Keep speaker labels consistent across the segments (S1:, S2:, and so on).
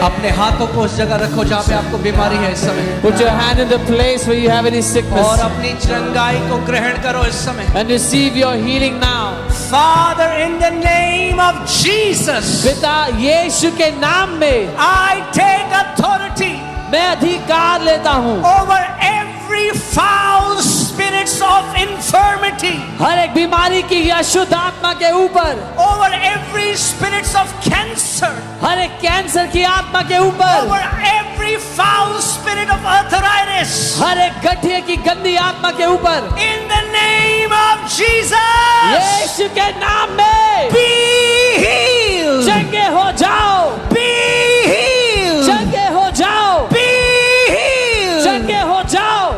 S1: अपने हाथों को उस जगह रखो जहाँ पे आपको बीमारी है इस समय।
S2: Put your hand in the place where you have any sickness.
S1: और अपनी चंगाई को ग्रहण करो इस समय।
S2: And receive your healing now.
S1: Father, in the name of Jesus,
S2: पिता यीशु के नाम में
S1: I take authority
S2: मैं अधिकार लेता हूँ
S1: over every foul spirits of infirmity,
S2: हर एक बीमारी की अशुद्ध आत्मा के ऊपर,
S1: over every spirits of cancer,
S2: हर एक कैंसर की आत्मा के ऊपर,
S1: over every foul spirit of arthritis,
S2: हर एक गठिया की गंदी आत्मा के ऊपर,
S1: in the name of Jesus,
S2: यीशु के नाम में
S1: be healed,
S2: चंगे हो जाओ,
S1: be healed,
S2: चंगे हो जाओ,
S1: be healed.
S2: चंगे हो जाओ।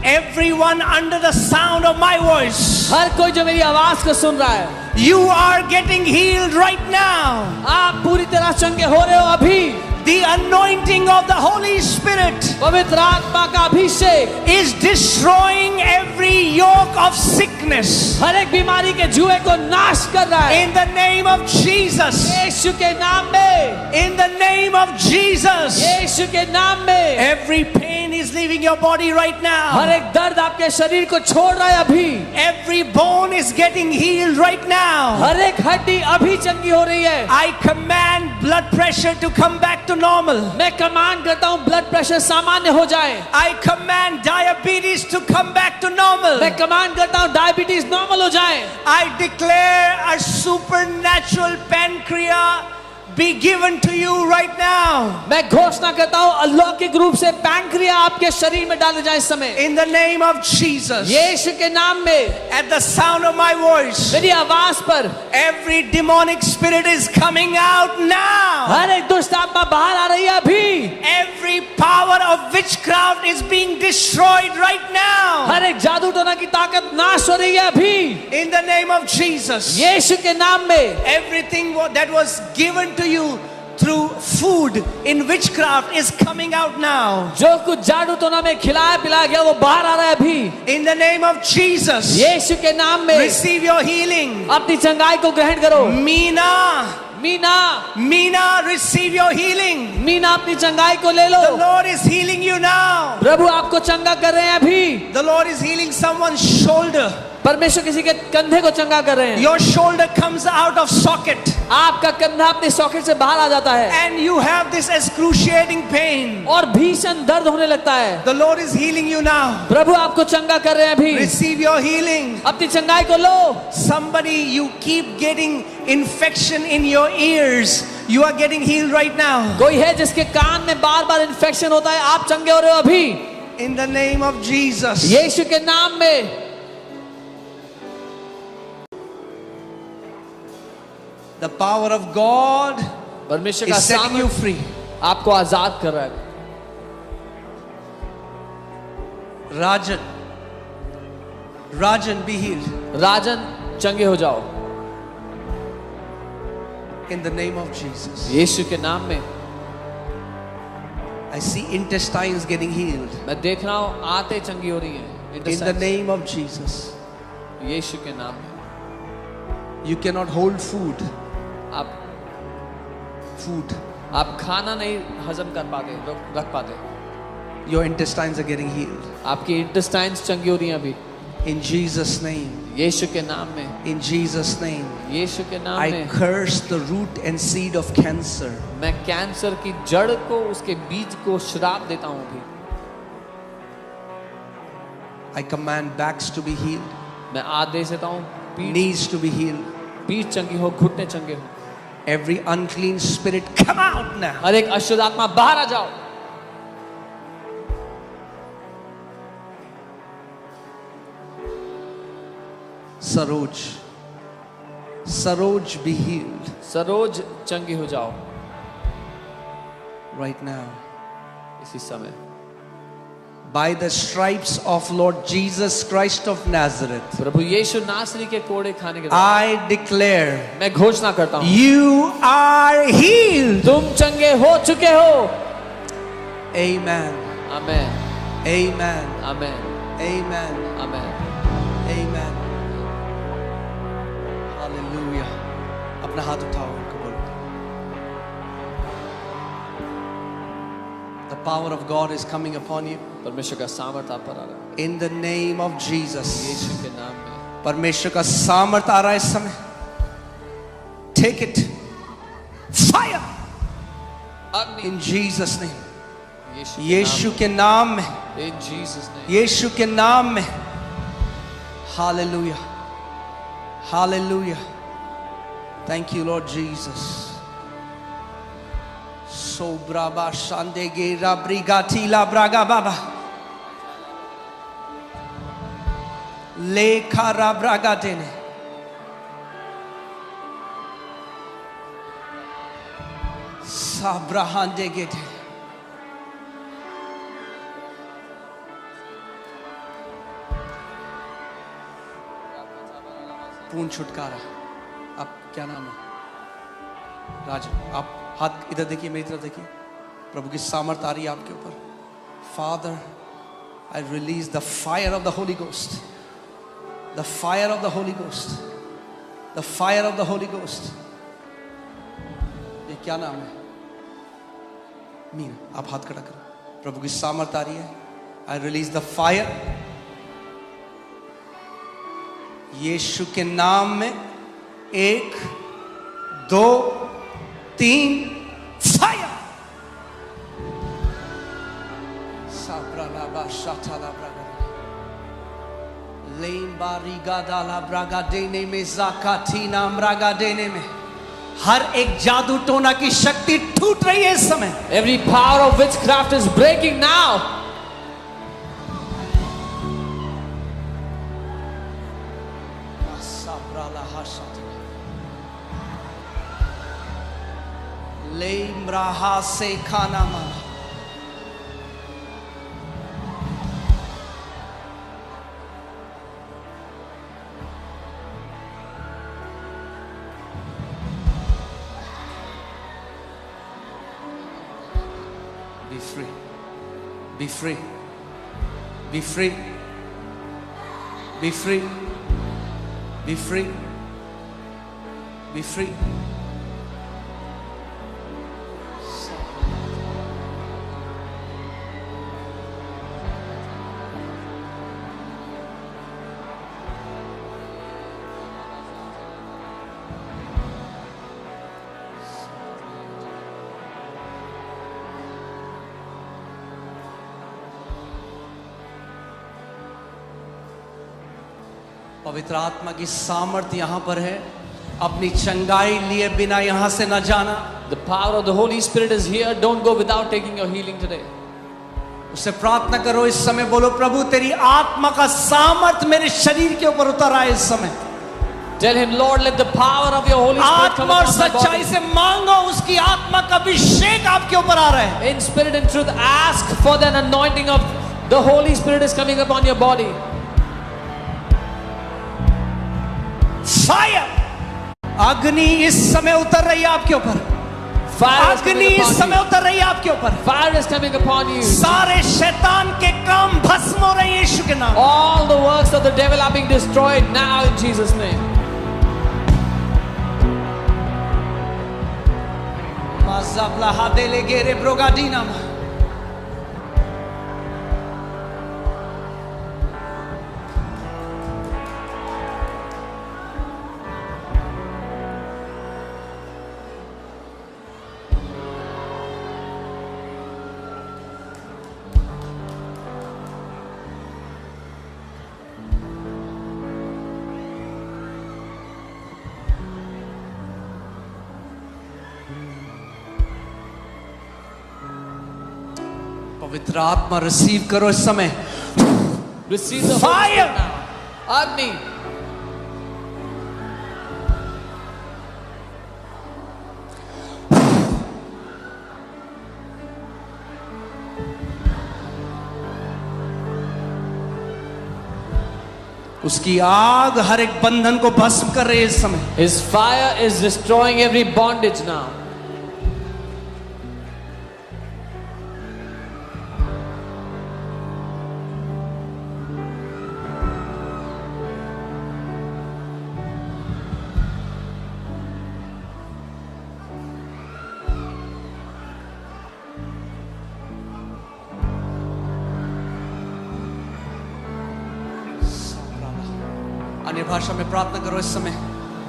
S1: Everyone under the sound of my voice,
S2: हर कोई जो मेरी आवाज को सुन रहा है,
S1: you are getting healed right now.
S2: आप पूरी तरह चंगे हो रहे हो अभी।
S1: The anointing of the Holy Spirit
S2: पवित्र आत्मा का अभिषेक
S1: is destroying every yoke of sickness.
S2: हर एक बीमारी के जुए को नाश कर रहा है
S1: In the name of Jesus.
S2: यीशु के नाम में,
S1: In the name of Jesus.
S2: यीशु के नाम में।
S1: Every pain is leaving your body right
S2: her
S1: now.
S2: एक दर्द आपके शरीर को छोड़ रहा है अभी।
S1: Every bone is getting healed right now.
S2: हर एक हड्डी अभी चंगी हो रही है।
S1: I command blood pressure to come back to normal.
S2: मैं कमांड करता हूँ ब्लड प्रेशर सामान्य हो जाए।
S1: I command diabetes to come back to normal.
S2: मैं कमांड करता हूँ डायबिटीज नॉर्मल हो जाए।
S1: I declare a supernatural pancreas be given to you right now.
S2: मैं घोषणा करता हूँ अलौकिक रूप से पैंक्रिया आपके शरीर में डाले जाए इस समय।
S1: In the name of Jesus.
S2: यीशु के नाम में,
S1: At the sound of my voice,
S2: मेरी आवाज पर
S1: every demonic spirit is coming out now.
S2: हर एक दुष्ट आत्मा बाहर आ रही है अभी।
S1: Every power of witchcraft is being destroyed right now.
S2: हर एक जादू टोना की ताकत नाश हो रही है अभी।
S1: In the name of Jesus.
S2: यीशु के नाम में
S1: Everything that was given to you through food in witchcraft is coming out now.
S2: जो कुछ जादू टोना में खिलाया पिलाया गया वो बाहर आ रहा है अभी।
S1: In the name of Jesus.
S2: यीशु के नाम में
S1: Receive your healing.
S2: अपनी चंगाई को ग्रहण करो।
S1: Meena,
S2: Meena,
S1: receive your healing.
S2: Meena अपनी चंगाई को ले लो।
S1: The Lord is healing you now.
S2: प्रभु आपको चंगा कर रहे हैं अभी।
S1: The Lord is healing someone's shoulder.
S2: परमेश्वर किसी के कंधे को चंगा कर रहे हैं।
S1: Your shoulder comes out of socket.
S2: आपका कंधा अपने सॉकेट से बाहर आ जाता है
S1: And you have this excruciating pain.
S2: और भीषण दर्द होने लगता है।
S1: The Lord is healing you now.
S2: प्रभु आपको चंगा कर रहे हैं अभी।
S1: Receive your healing.
S2: अपनी चंगाई को लो।
S1: Somebody, you keep getting infection in your ears. You are getting healed right now.
S2: कोई है जिसके कान में बार बार इन्फेक्शन होता है, आप चंगे हो रहे हो अभी।
S1: In the name of Jesus.
S2: यीशु के नाम में।
S1: The power of God
S2: परमेश्वर का
S1: is setting you
S2: सामर्थ
S1: free.
S2: आपको आजाद कर रहा है।
S1: Rajan, be healed.
S2: राजन चंगे हो जाओ
S1: In the name of Jesus.
S2: यीशु के नाम में।
S1: I see intestines getting healed.
S2: मैं देख रहा हूँ आते चंगी हो रही है।
S1: In the name of Jesus.
S2: यीशु के नाम में।
S1: You cannot hold food.
S2: आप खाना नहीं हजम कर पाते, रख पाते।
S1: Your intestines are getting healed.
S2: आपकी इंटेस्टाइन्स चंगी हो रही हैं अभी।
S1: In Jesus' name.
S2: यीशु के नाम में।
S1: In Jesus' name.
S2: यीशु के नाम
S1: I
S2: में।
S1: curse the root and seed of cancer.
S2: मैं कैंसर की जड़ को, उसके बीज को श्राप देता हूँ अभी।
S1: I command backs to be healed.
S2: मैं आदेश देता हूँ
S1: Knees to be healed.
S2: पीठ चंगी हो, घुटने चंगे हो।
S1: Every unclean spirit come out now.
S2: हर एक अशुद्ध आत्मा बाहर आ जाओ।
S1: Saroj be healed.
S2: सरोज चंगी हो जाओ
S1: right now.
S2: इसी समय।
S1: By the stripes of Lord Jesus Christ of Nazareth,
S2: प्रभु यीशु नासरी के कोड़े खाने के
S1: I declare,
S2: मैं घोषणा करता हूँ
S1: you are healed.
S2: तुम चंगे हो चुके हो।
S1: Amen.
S2: आमेन,
S1: Amen.
S2: आमेन,
S1: Amen.
S2: आमेन।
S1: Amen. Hallelujah. अपना हाथ उठाओ, उनको बोलो power of God is coming upon you.
S2: परमेश्वर का सामर्थ आप पर आ रहा है
S1: In the name of Jesus.
S2: यीशु के नाम में
S1: परमेश्वर का सामर्थ आ रहा है इस समय. Take it. Fire.
S2: अग्नि
S1: In Jesus name.
S2: यीशु
S1: यीशु के नाम में.
S2: in Jesus name
S1: यीशु के नाम में. Hallelujah. Hallelujah. Thank you, Lord Jesus. So braba shandege rabrigati la braga baba. Le kara braga dene. Sabrahande gete. पूर्ण छुटकारा. आप क्या नाम है? राज. आप हाथ इधर देखिए, मेरी तरफ देखिए. प्रभु की सामर्थ आ रही है आपके ऊपर. Father, I release the fire of the Holy Ghost. The fire of the Holy Ghost. The fire of the Holy Ghost. ये क्या नाम है? मीना. आप हाथ खड़ा करो. प्रभु की सामर्थ आ रही है. I release the fire. यीशु के नाम में 1 2 3 फायर. साब्राला शाताला ब्रागा लेम्बा रिगादाला ब्रागा देने में जाकातीना ब्रागा देने में हर एक जादू टोना की शक्ति टूट रही है इस समय.
S2: every power of witchcraft is breaking now. लेम्ब्राहा से खाना माना. Be free. Be free. Be free. Be free. Be free. Be free. पवित्र आत्मा की सामर्थ यहाँ पर है. अपनी चंगाई लिए बिना यहाँ से न जाना. The power of the Holy Spirit is here. Don't go without taking your healing today.
S1: उससे प्रार्थना करो इस समय. बोलो प्रभु तेरी आत्मा का सामर्थ मेरे शरीर के ऊपर उतर आए इस समय.
S2: Tell him, Lord, let the power of your Holy Spirit come
S1: आत्मा और
S2: upon my
S1: सच्चाई
S2: body.
S1: से मांगो. उसकी आत्मा का अभिषेक आपके ऊपर आ रहा है.
S2: In spirit and truth, ask for that anointing of the Holy Spirit is coming upon your body.
S1: Fire. अग्नि इस समय उतर रही है आपके ऊपर.
S2: Fire is
S1: अग्नि
S2: coming
S1: इस
S2: upon
S1: समय
S2: you.
S1: उतर रही है आपके ऊपर.
S2: Fire is coming upon you.
S1: सारे शैतान के काम भस्म हो रहे हैं यीशु के नाम.
S2: All the works of the devil are being destroyed now in Jesus' name.
S1: Mazabla hadele gere brogadina. पवित्र आत्मा रिसीव करो इस समय.
S2: Receive the
S1: Fire.
S2: Holy Spirit now. Agni.
S1: उसकी आग हर एक बंधन को भस्म कर रही है इस समय.
S2: His fire is destroying every bondage now.
S1: अन्य भाषा में प्रार्थना करो इस समय,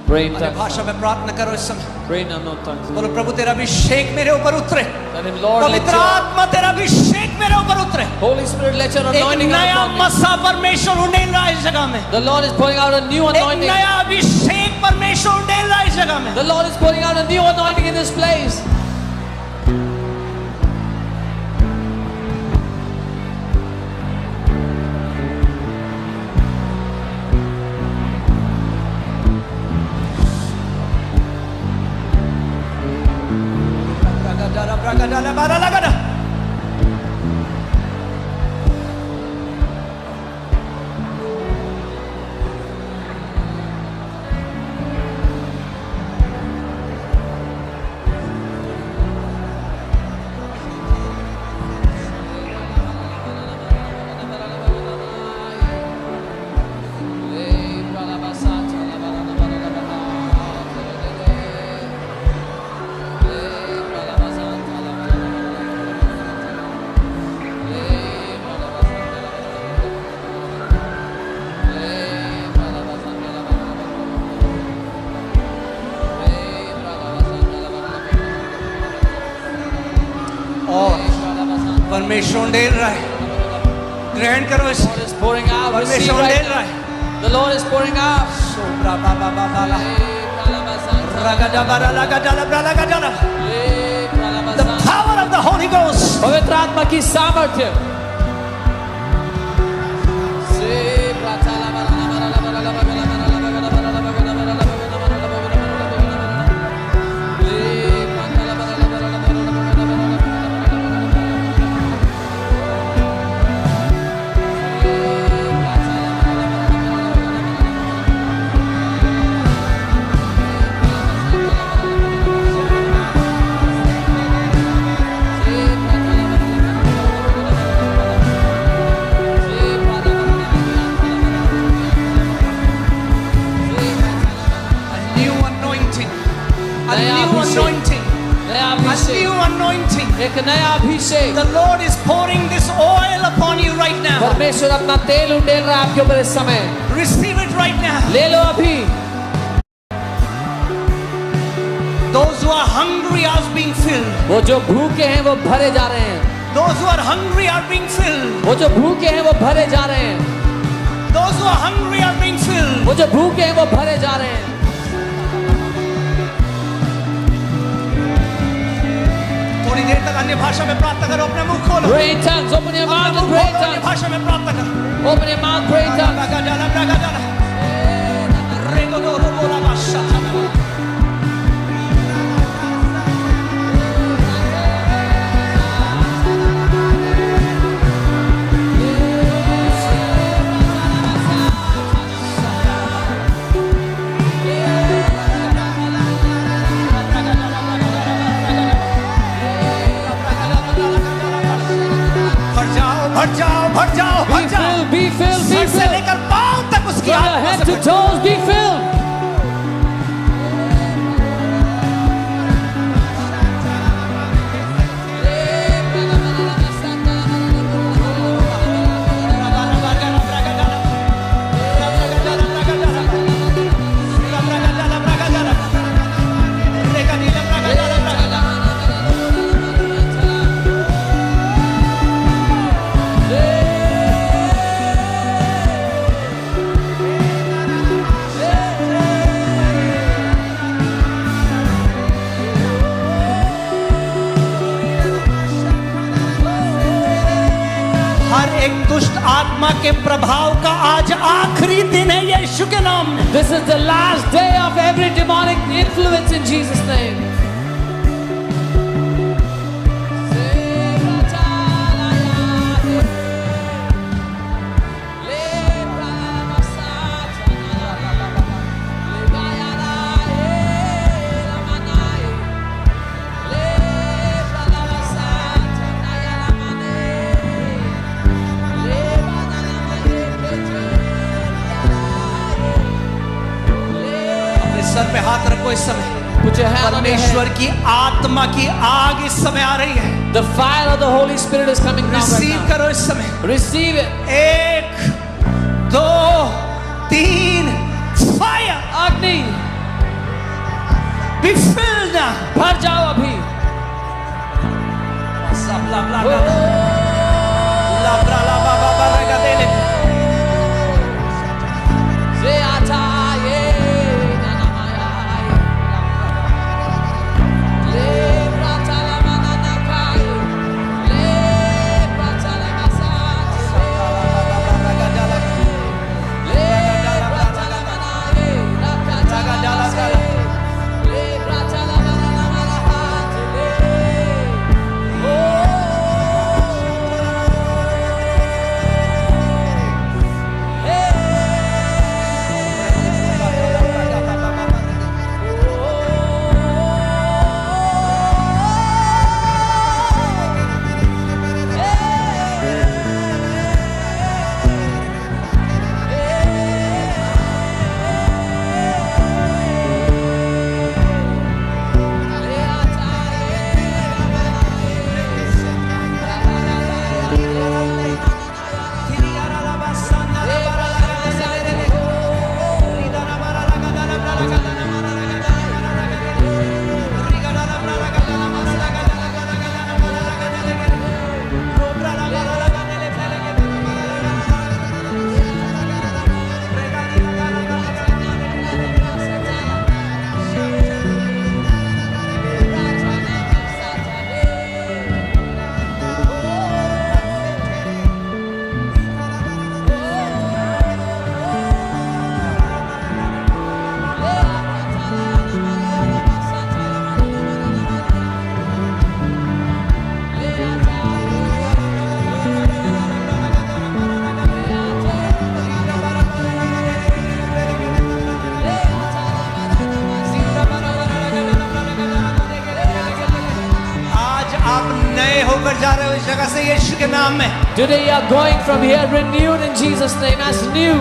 S2: Pray in
S1: अन्य
S2: tongues.
S1: भाषा में प्रार्थना करो इस समय।
S2: Pray in unknown tongues.
S1: बोलो प्रभु तेरा अभिषेक मेरे ऊपर उतरे,
S2: Tell him, Lord, let
S1: पवित्र
S2: your
S1: आत्मा तेरा अभिषेक मेरे ऊपर उतरे।
S2: Holy Spirit, let your
S1: एक
S2: anointing come
S1: नया
S2: upon me.
S1: मसा परमेश्वर उंडेल रहा है इस जगह में,
S2: The Lord is pouring out a new
S1: एक
S2: anointing.
S1: नया अभिषेक परमेश्वर उंडेल रहा है इस जगह में।
S2: The Lord is pouring out a new anointing in this place.
S1: और परमेश्वर उंडेल रहा है, ग्रहण करो इस
S2: The Lord is pouring out. Receive
S1: परमेश्वर
S2: right
S1: उंडेल रहा
S2: now.
S1: है।
S2: The Lord is pouring out.
S1: सोब्रा बाबा बाबा ला रगड़ा बारा लगड़ा ब्रा लगड़ा, the power of the Holy Ghost,
S2: पवित्र आत्मा की सामर्थ्य।
S1: a new anointing, a
S2: नया
S1: new
S2: अभिषेक।
S1: anointing,
S2: नया
S1: a
S2: अभिषेक,
S1: new anointing.
S2: एक नया अभिषेक।
S1: The Lord is pouring this oil upon you right now.
S2: परमेश्वर अपना तेल उंडेल रहा है आपके ऊपर इस समय।
S1: Receive it right now.
S2: ले लो अभी।
S1: Those who are hungry are being filled.
S2: वो जो भूखे हैं वो भरे जा रहे हैं।
S1: Those who are hungry are being filled.
S2: वो जो भूखे हैं वो भरे जा रहे हैं।
S1: Those who are hungry are being filled.
S2: वो जो भूखे हैं वो भरे जा रहे हैं।
S1: थोड़ी देर तक अन्य भाषा में प्रार्थना करो, अपने मुख खोलो,
S2: Pray in tongues. Open your mouth
S1: अपने
S2: and
S1: मुख
S2: pray in
S1: खोलो, अन्य
S2: tongues.
S1: भाषा में प्रार्थना करो।
S2: Open your mouth, pray in tongues.
S1: रगड़ा रगड़ा रेगो दो बोला बादशाह। भर जाओ भर जाओ भर
S2: Be
S1: जाओ,
S2: filled, be filled, be
S1: सिर से
S2: filled.
S1: लेकर पांव तक उसकी
S2: From your
S1: आत्मा
S2: head
S1: से
S2: to
S1: भर।
S2: toes, be filled.
S1: हर एक दुष्ट आत्मा के प्रभाव का आज आखिरी दिन है यीशु के नाम में।
S2: This is the last day of every demonic influence in Jesus' name.
S1: Sir पे हाथ रखो इस समय।
S2: Put your hand on your
S1: परमेश्वर
S2: head.
S1: की आत्मा की आग इस समय आ रही है।
S2: The fire of the Holy Spirit is coming down right
S1: receive
S2: now.
S1: करो इस समय।
S2: Receive it.
S1: 1 2 3 fire.
S2: अग्नि,
S1: Be filled now.
S2: भर जाओ अभी। से आता ये ननमाया ले प्राचला मनना काय ले प्राचला मसा ले प्राचला मनाए रखा से ले प्राचला मनना मला हाथ ले ओ
S1: होकर जा रहे हो इस जगह से यीशु के नाम में।
S2: Today you are going from here renewed in Jesus' name as new.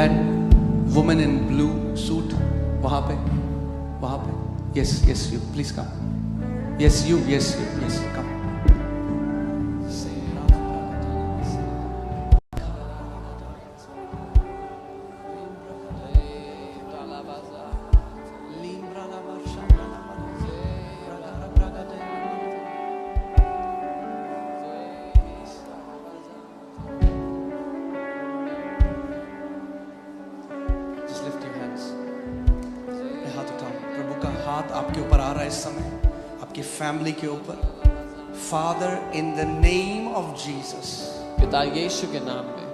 S1: That woman in blue suit, वहाँ पे, yes, you, please come. Yes, you, come. हाथ आपके ऊपर आ रहा है इस समय, आपकी फैमिली के ऊपर। Father, in the name of Jesus,
S2: पिता यीशु के नाम में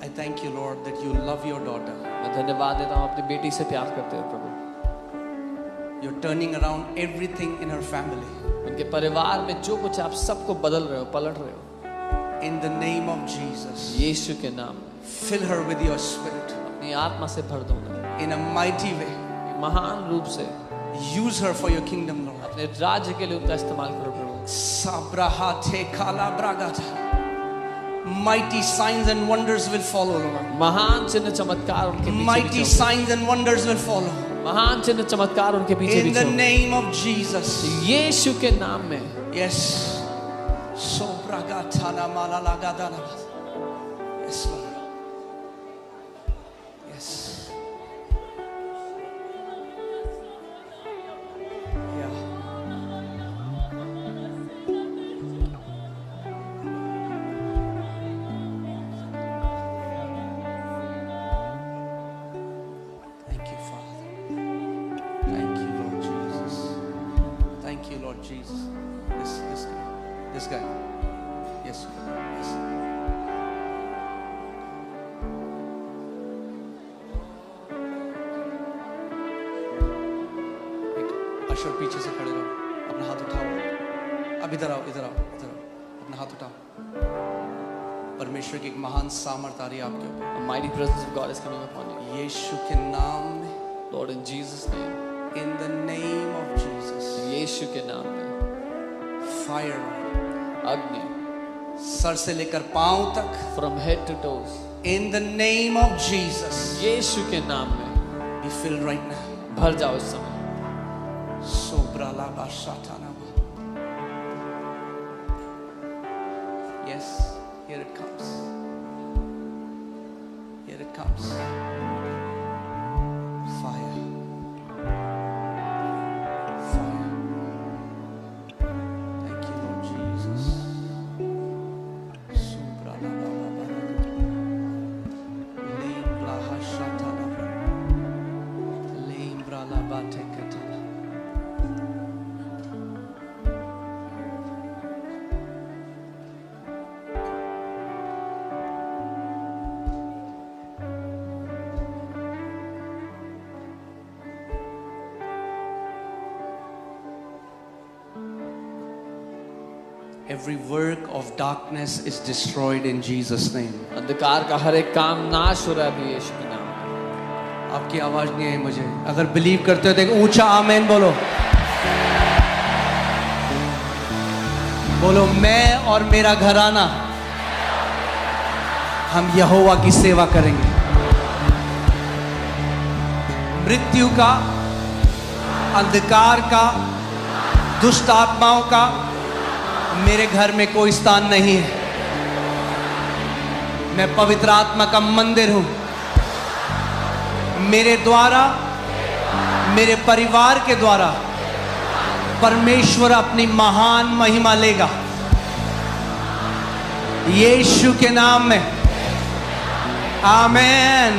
S1: I thank you, Lord, that you love your daughter.
S2: मैं धन्यवाद देता हूँ अपनी बेटी से प्यार करते हो प्रभु।
S1: You're turning around everything in her family.
S2: उनके परिवार में जो कुछ आप सबको बदल रहे हो, पलट रहे हो।
S1: In the name of Jesus,
S2: यीशु के नाम में
S1: fill her with your spirit
S2: अपनी आत्मा से भर दो उन्हें
S1: in a mighty way.
S2: महान रूप से
S1: Use her for your kingdom, Lord.
S2: अपने राज्य के लिए उनका इस्तेमाल करो प्रभु।
S1: Sabrahate kalabragata. Mighty signs and wonders will follow, Lord.
S2: महान चिन्ह चमत्कार उनके पीछे
S1: Mighty signs and wonders will follow.
S2: महान चिन्ह चमत्कार उनके पीछे
S1: In the name of Jesus.
S2: यीशु के नाम में।
S1: Yes. Sobragatana malalagadana. Yes, Lord. Yes. Yeah. Thank you, Father. Thank you, Lord Jesus. Thank you, Lord Jesus. This guy. Yes. Yes. अशर पीछे से खड़े रहो, अपना हाथ उठाओ। अब इधर आओ, इधर आओ, इधर आओ, अपना हाथ उठाओ। परमेश्वर की एक महान सामर्थ आ रही है आपके ऊपर।
S2: A mighty presence of God is coming upon you.
S1: यीशु के नाम में,
S2: Lord, in Jesus' name.
S1: in the name of Jesus,
S2: यीशु के नाम में।
S1: fire,
S2: अग्नि।
S1: सर से लेकर पांव तक,
S2: From head to toes.
S1: in the name of Jesus,
S2: यीशु के नाम में।
S1: be filled right now.
S2: भर जाओ इस समय।
S1: Sobralabashatanama. Yes, here it comes. Here it comes. Fire. Fire. Thank you, Lord Jesus. Sobralababababa. Lemblahashatanaba. Lembralabatekatana. Every work of darkness is destroyed in Jesus' name.
S2: अंधकार का हर एक काम नाश हो रहा है अभी यीशु के नाम में।
S1: आपकी आवाज नहीं आई मुझे। अगर बिलीव करते हो तो एक ऊंचा आमेन बोलो। बोलो, मैं और मेरा घराना हम यहोवा की सेवा करेंगे। मृत्यु का, अंधकार का, दुष्ट आत्माओं का मेरे घर में कोई स्थान नहीं है। मैं पवित्र आत्मा का मंदिर हूं। मेरे द्वारा, मेरे परिवार के द्वारा परमेश्वर अपनी महान महिमा लेगा। यीशु के नाम में आमेन।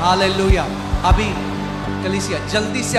S1: हालेलुया। अभी कलीसिया जल्दी से